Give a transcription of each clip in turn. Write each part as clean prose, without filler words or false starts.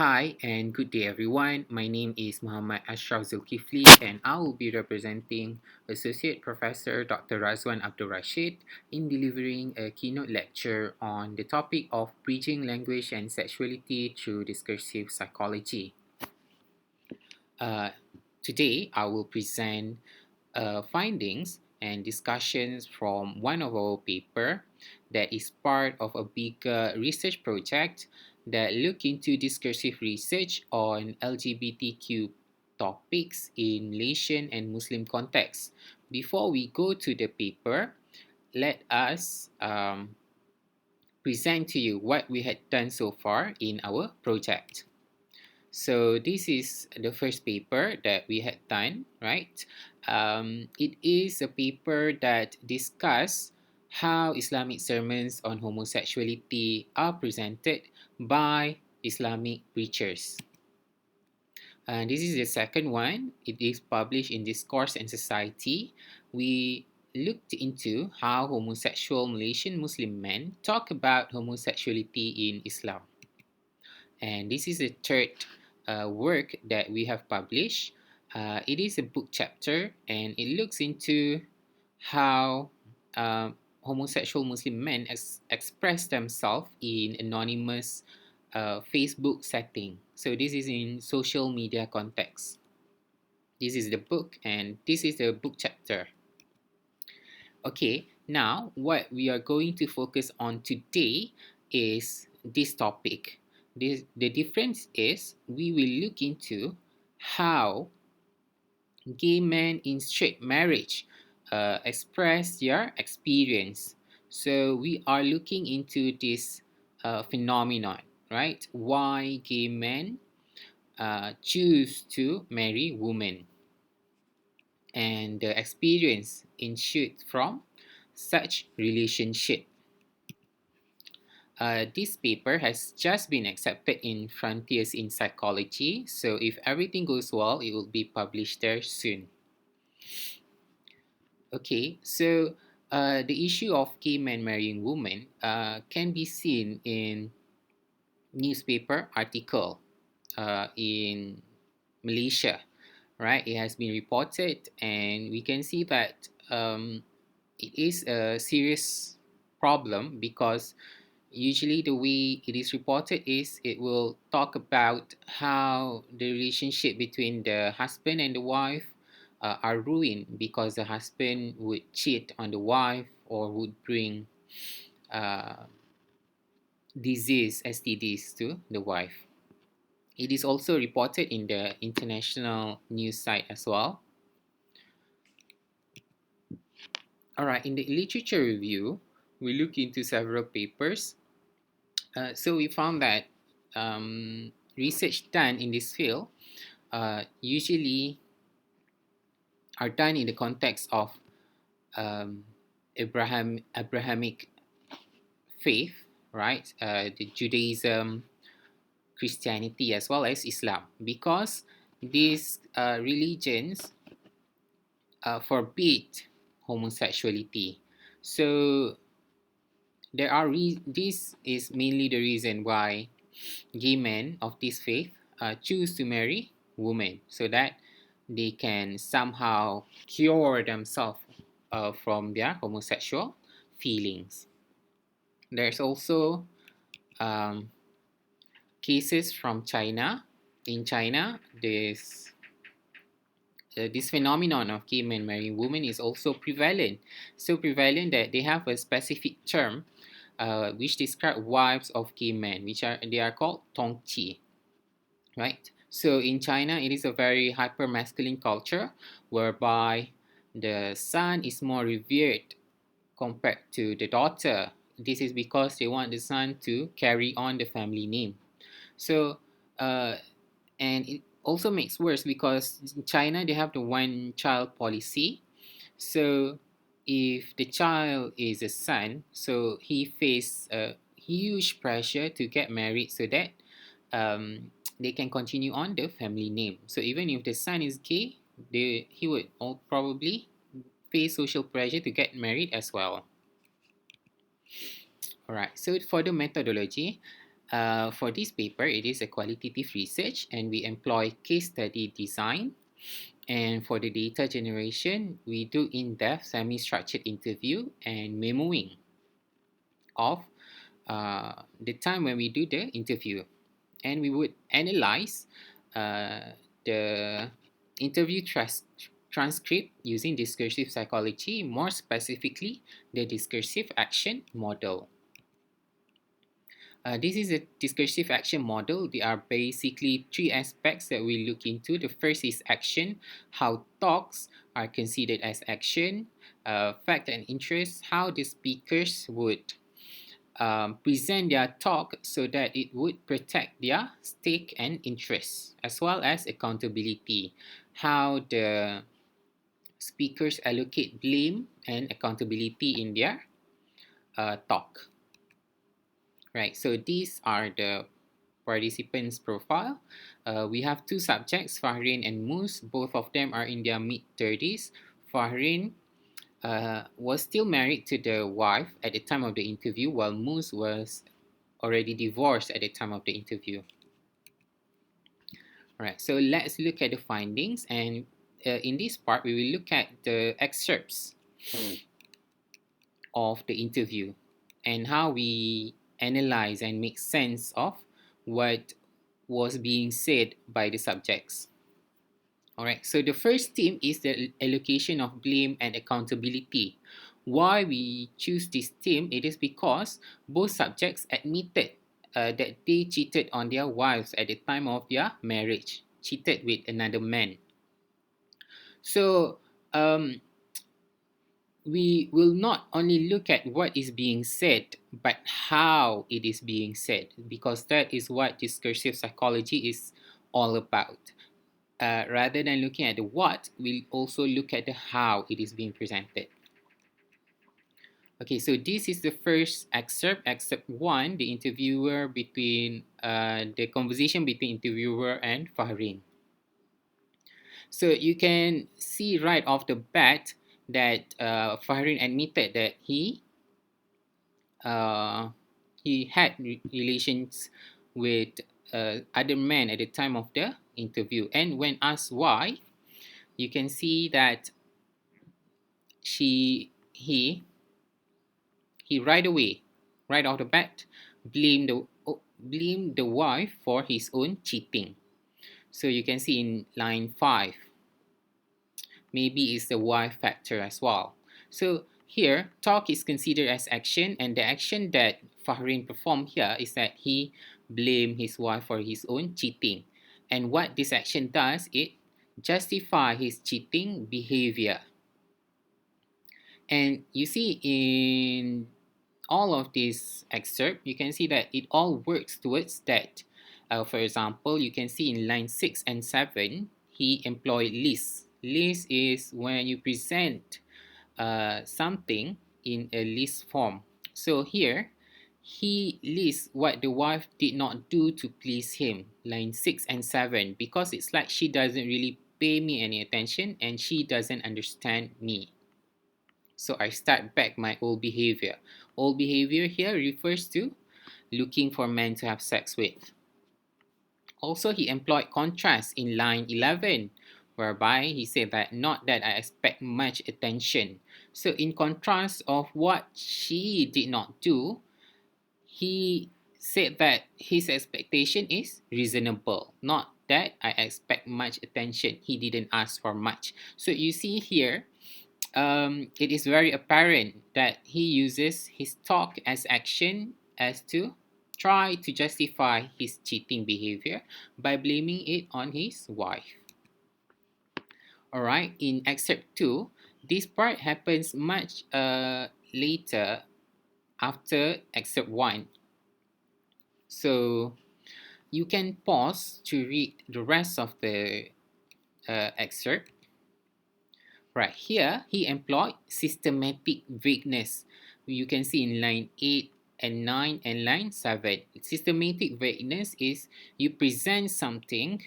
Hi and good day everyone. My name is Muhammad Ashraf Zulkifli and I will be representing Associate Professor Dr. Razwan Abdul Rashid in delivering a keynote lecture on the topic of bridging language and sexuality through discursive psychology. Uh, Today I will present findings and discussions from one of our paper that is part of a bigger research project that look into discursive research on LGBTQ topics in Malaysian and Muslim contexts. Before we go to the paper, let us present to you what we had done so far in our project. So this is the first paper that we had done, right? It is a paper that discuss how Islamic sermons on homosexuality are presented by Islamic preachers. And this is the second one. It is published in Discourse and Society. We looked into how homosexual Malaysian Muslim men talk about homosexuality in Islam. And this is the third work that we have published. It is a book chapter and it looks into how homosexual Muslim men express themselves in anonymous Facebook setting. So this is in social media context. This is the book and this is the book chapter. Okay, now what we are going to focus on today is this topic. The difference is we will look into how gay men in straight marriage express their experience. So we are looking into this phenomenon, right? Why gay men choose to marry women and the experience ensued from such relationship. This paper has just been accepted in Frontiers in Psychology, so if everything goes well, it will be published there soon. Okay, so the issue of gay men marrying women can be seen in newspaper article in Malaysia, right? It has been reported, and we can see that it is a serious problem because usually the way it is reported is it will talk about how the relationship between the husband and the wife are ruined because the husband would cheat on the wife or would bring uh, disease STDs to the wife. It is also reported in the international news site as well. All right, in the literature review, we look into several papers. So we found that research done in this field usually are done in the context of Abrahamic faith, right? The Judaism, Christianity, as well as Islam, because these religions forbid homosexuality. So this is mainly the reason why gay men of this faith choose to marry women so that they can somehow cure themselves from their homosexual feelings. There's also um, cases from China. In China, this phenomenon of gay men marrying women is also prevalent. So prevalent that they have a specific term which describe wives of gay men, they are called tongqi, right? So in China, it is a very hyper masculine culture whereby the son is more revered compared to the daughter. This is because they want the son to carry on the family name. So, and it also makes worse because in China they have the one child policy. So, if the child is a son, so he face a huge pressure to get married so that they can continue on the family name. So even if the son is gay, he would probably face social pressure to get married as well. Alright, so for the methodology, For this paper, it is a qualitative research and we employ case study design. And for the data generation, we do in-depth semi-structured interview and memoing of the time when we do the interview. And we would analyze the interview transcript using discursive psychology, more specifically the discursive action model. This is a discursive action model. There are basically three aspects that we look into. The first is action, how talks are considered as action, fact and interest, how the speakers would present their talk so that it would protect their stake and interests, as well as accountability, how the speakers allocate blame and accountability in their talk. Right, so these are the participants' profile. We have two subjects, Fahrin and Moose. Both of them are in their mid-30s. Fahrin was still married to the wife at the time of the interview, while Moose was already divorced at the time of the interview. Alright, so let's look at the findings, and in this part, we will look at the excerpts of the interview and how we analyze and make sense of what was being said by the subjects. Alright, so the first theme is the allocation of blame and accountability. Why we choose this theme? It is because both subjects admitted that they cheated on their wives at the time of their marriage, cheated with another man. So we will not only look at what is being said, but how it is being said, because that is what discursive psychology is all about. Rather than looking at the what, we'll also look at the how it is being presented. Okay, so this is the first excerpt 1, the conversation between interviewer and Fahrin. So you can see right off the bat that Fahrin admitted that he had relations with other men at the time of the interview, and when asked why, you can see that he right away, right off the bat, blamed the wife for his own cheating. So you can see in line 5, maybe it's the wife factor as well. So here, talk is considered as action, and the action that Fahrin performed here is that he blamed his wife for his own cheating. And what this action does, it justifies his cheating behavior. And you see in all of this excerpt, you can see that it all works towards that. For example, you can see in line 6 and 7, he employed lists. List is when you present something in a list form. So here, he lists what the wife did not do to please him, line 6 and 7, because it's like she doesn't really pay me any attention and she doesn't understand me. So I start back my old behavior. Old behavior here refers to looking for men to have sex with. Also, he employed contrast in line 11, whereby he said that not that I expect much attention. So in contrast of what she did not do, he said that his expectation is reasonable, not that I expect much attention. He didn't ask for much. So you see here, it is very apparent that he uses his talk as action as to try to justify his cheating behavior by blaming it on his wife. Alright, in excerpt 2, this part happens much later after excerpt 1. So you can pause to read the rest of the excerpt. Right here, he employed systematic vagueness. You can see in line 8 and 9 and line 7. Systematic vagueness is you present something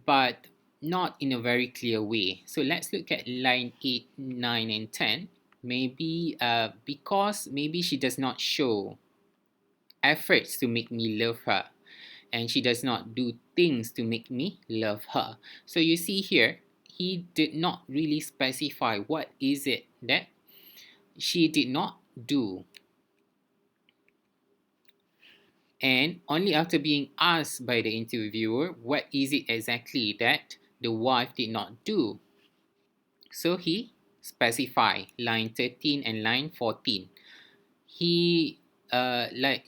but not in a very clear way. So let's look at line 8, 9 and 10. Maybe because maybe she does not show efforts to make me love her. and she does not do things to make me love her. So you see here, he did not really specify what is it that she did not do. And only after being asked by the interviewer what is it exactly that the wife did not do, so he specified line 13 and line 14. He like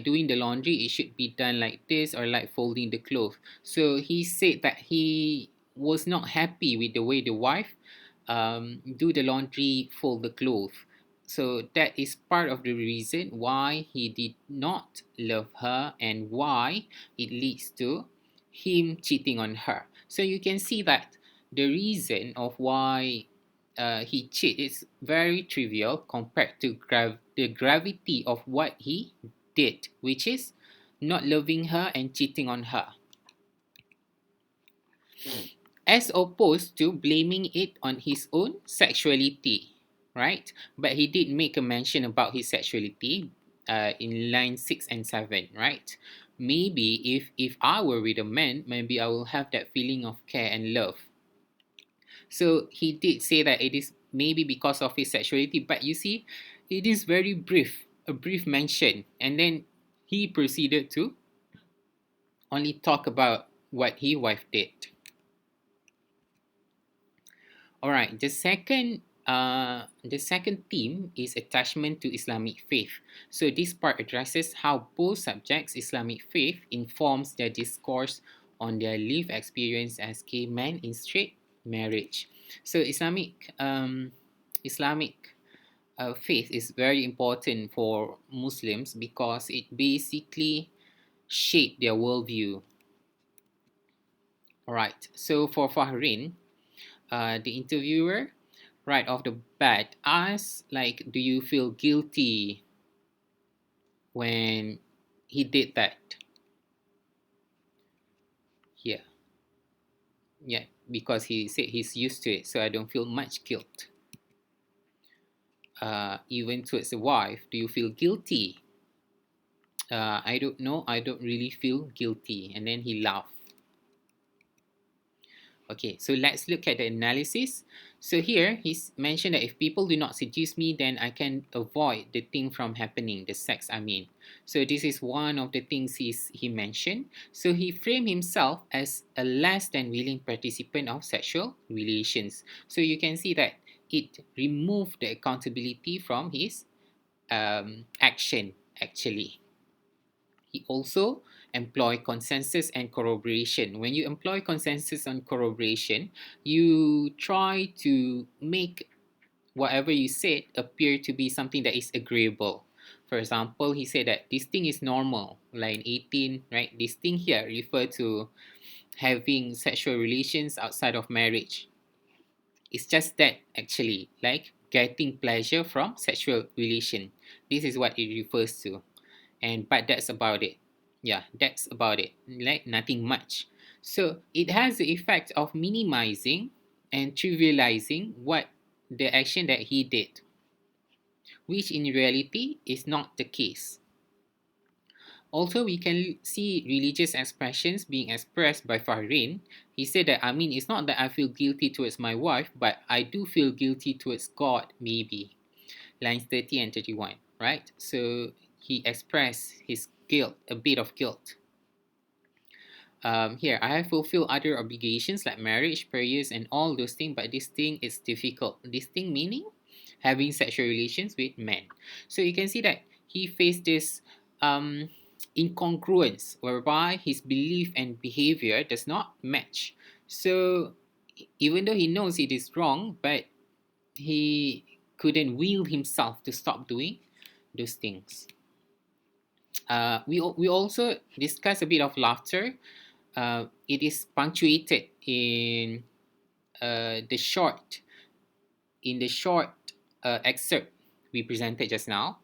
doing the laundry, it should be done like this, or like folding the clothes. So he said that he was not happy with the way the wife do the laundry, fold the clothes. So that is part of the reason why he did not love her and why it leads to him cheating on her. So you can see that the reason of why he cheat is very trivial compared to the gravity of what he did, which is not loving her and cheating on her, as opposed to blaming it on his own sexuality, right? But he did make a mention about his sexuality in line 6 and 7, right? Maybe if I were with a man, maybe I will have that feeling of care and love. So he did say that it is maybe because of his sexuality, but you see, it is very brief, a brief mention, and then he proceeded to only talk about what his wife did. All right, the second theme is attachment to Islamic faith. So this part addresses how both subjects, Islamic faith, informs their discourse on their lived experience as gay men in straight marriage. So Islamic faith is very important for Muslims because it basically shaped their worldview. All right. So for Fahrin, the interviewer, right off the bat, asks like, "Do you feel guilty when he did that?" Yeah, yeah, because he said he's used to it, so I don't feel much guilt. Even towards the wife, "Do you feel guilty?" I don't know. I don't really feel guilty. And then he laughed. Okay, so let's look at the analysis. So here, he's mentioned that if people do not seduce me, then I can avoid the thing from happening, the sex I mean. So this is one of the things he mentioned. So he framed himself as a less than willing participant of sexual relations. So you can see that it removed the accountability from his action, actually. He also employ consensus and corroboration. When you employ consensus and corroboration, you try to make whatever you said appear to be something that is agreeable. For example, he said that this thing is normal, line 18, right? This thing here refer to having sexual relations outside of marriage. It's just that, actually, like getting pleasure from sexual relation. This is what it refers to. But that's about it. Yeah, that's about it. Like nothing much. So it has the effect of minimizing and trivializing what the action that he did, which in reality is not the case. Also, we can see religious expressions being expressed by Fahrin. He said that, it's not that I feel guilty towards my wife, but I do feel guilty towards God, maybe. Lines 30 and 31, right? So he expressed his guilt, a bit of guilt. Here, I have fulfilled other obligations like marriage, prayers, and all those things, but this thing is difficult. This thing meaning having sexual relations with men. So you can see that he faced this incongruence whereby his belief and behavior does not match. So even though he knows it is wrong, but he couldn't will himself to stop doing those things. We also discuss a bit of laughter. It is punctuated the short excerpt we presented just now.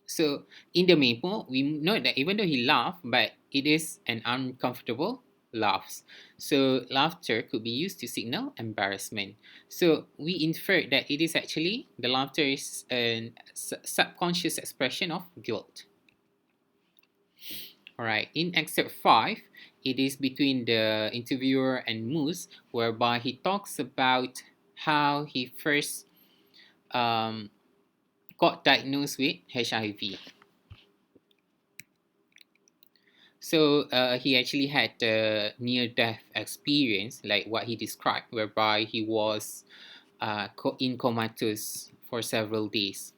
So in the memo, we note that even though he laughed, but it is an uncomfortable laugh. So laughter could be used to signal embarrassment. So we inferred that it is actually the laughter is a subconscious expression of guilt. Alright, in excerpt 5, it is between the interviewer and Moose, whereby he talks about how he first um, got diagnosed with HIV. So he actually had a near-death experience, like what he described, whereby he was in comatose for several days.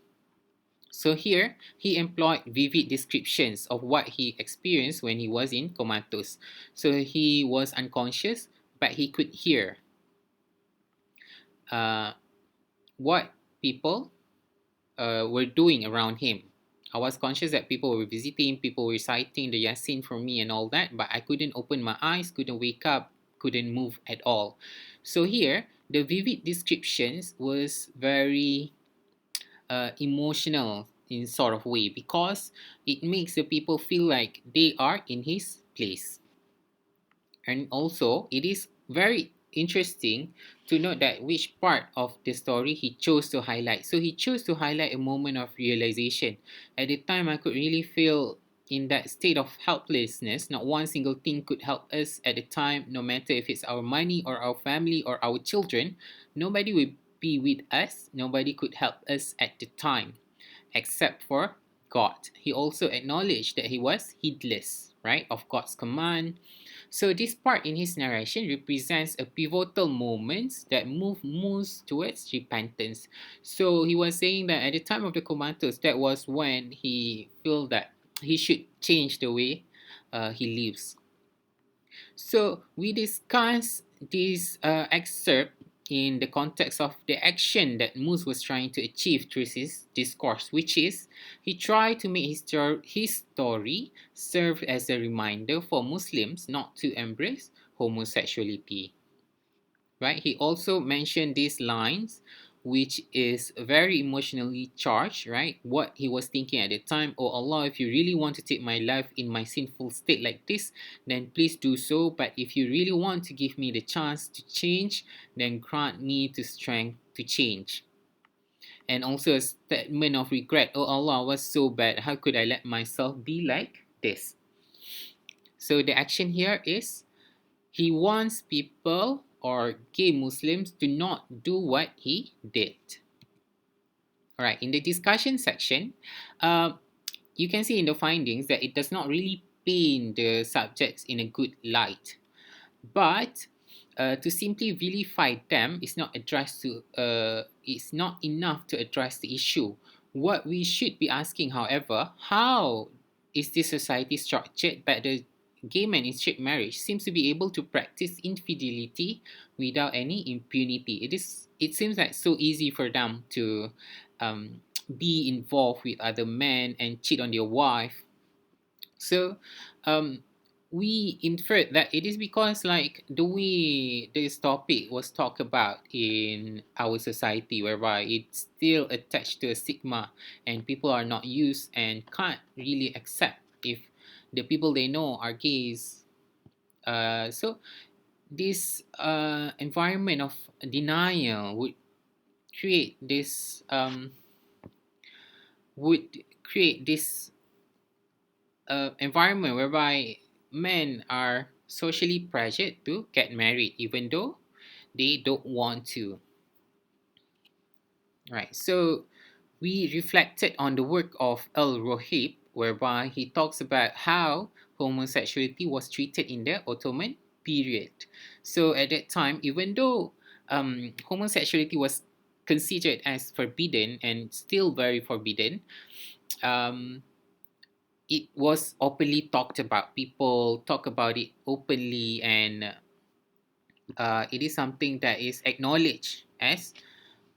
So here, he employed vivid descriptions of what he experienced when he was in comatose. So he was unconscious, but he could hear uh, what people were doing around him. I was conscious that people were visiting, people were reciting the Yasin for me and all that, but I couldn't open my eyes, couldn't wake up, couldn't move at all. So here, the vivid descriptions was very emotional in sort of way, because it makes the people feel like they are in his place. And also, it is very interesting to note that which part of the story he chose to highlight. So he chose to highlight a moment of realization. At the time, I could really feel in that state of helplessness. Not one single thing could help us at the time, no matter if it's our money or our family or our children. Nobody would be with us. Nobody could help us at the time except for God. He also acknowledged that he was heedless, right, of God's command. So this part in his narration represents a pivotal moment that moves towards repentance. So he was saying that at the time of the comatose, that was when he felt that he should change the way he lives. So we discuss this excerpt in the context of the action that Moose was trying to achieve through his discourse, which is he tried to make his story serve as a reminder for Muslims not to embrace homosexuality. Right? He also mentioned these lines, which is very emotionally charged, right? What he was thinking at the time: oh Allah, if you really want to take my life in my sinful state like this, then please do so. But if you really want to give me the chance to change, then grant me the strength to change. And also a statement of regret: oh Allah, I was so bad. How could I let myself be like this? So the action here is he wants people or gay Muslims to not do what he did. All right, in the discussion section, uh, you can see in the findings that it does not really paint the subjects in a good light. But to simply vilify them is not it's not enough to address the issue. What we should be asking, however, how is this society structured that the gay man in straight marriage seems to be able to practice infidelity without any impunity? It seems like so easy for them to um, be involved with other men and cheat on their wife. So um, we inferred that it is because, like, the way this topic was talked about in our society, whereby it's still attached to a stigma and people are not used and can't really accept if the people they know are gays. So this environment of denial create this would create this environment whereby men are socially pressured to get married even though they don't want to. Right. So we reflected on the work of Al Rohib, whereby he talks about how homosexuality was treated in the Ottoman period. So at that time, even though homosexuality was considered as forbidden and still very forbidden, um, it was openly talked about. People talk about it openly, and it is something that is acknowledged as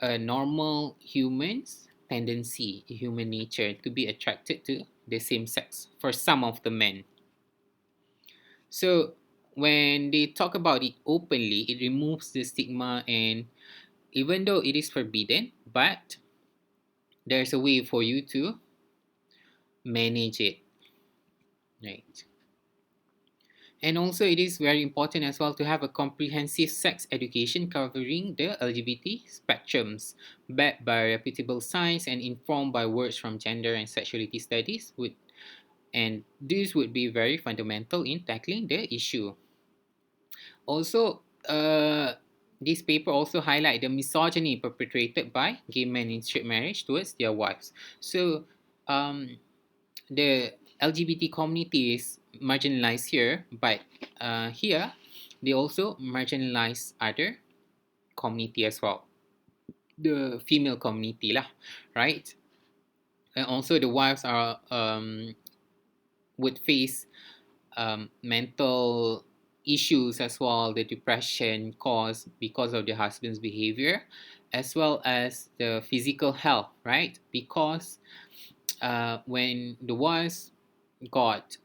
a normal human's tendency, human nature, to be attracted to the same sex for some of the men. So when they talk about it openly, it removes the stigma, and even though it is forbidden, but there's a way for you to manage it, right? And also, it is very important as well to have a comprehensive sex education covering the LGBT spectrums, backed by reputable science and informed by words from gender and sexuality studies, would and this would be very fundamental in tackling the issue. Also, this paper also highlight the misogyny perpetrated by gay men in straight marriage towards their wives. So, um, the LGBT community is marginalized here, but here they also marginalize other community as well, the female community lah, right? And also the wives are would face mental issues as well, the depression caused because of the husband's behavior, as well as the physical health, right? Because when the wives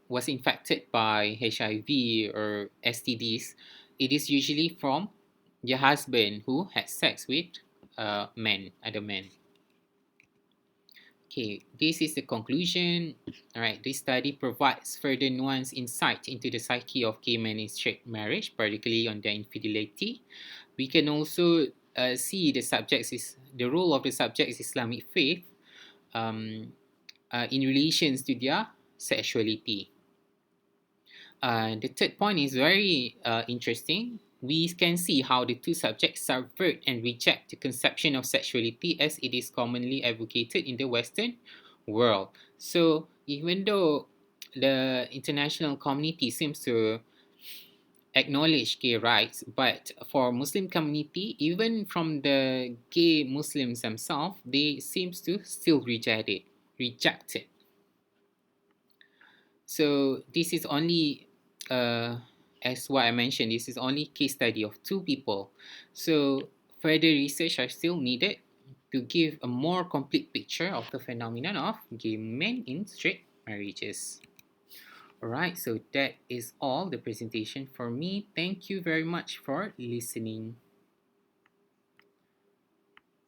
was infected by HIV or STDs, it is usually from the husband who had sex with other men. Okay, this is the conclusion. All right, this study provides further nuanced insight into the psyche of gay men in straight marriage, particularly on their infidelity. We can also see the role of the subject's Islamic faith in relations to their sexuality. The third point is very interesting. We can see how the two subjects subvert and reject the conception of sexuality as it is commonly advocated in the Western world. So, even though the international community seems to acknowledge gay rights, but for Muslim community, even from the gay Muslims themselves, they seems to still reject it. So this is only, as what I mentioned, this is only case study of two people. So further research are still needed to give a more complete picture of the phenomenon of gay men in straight marriages. Alright, so that is all the presentation for me. Thank you very much for listening.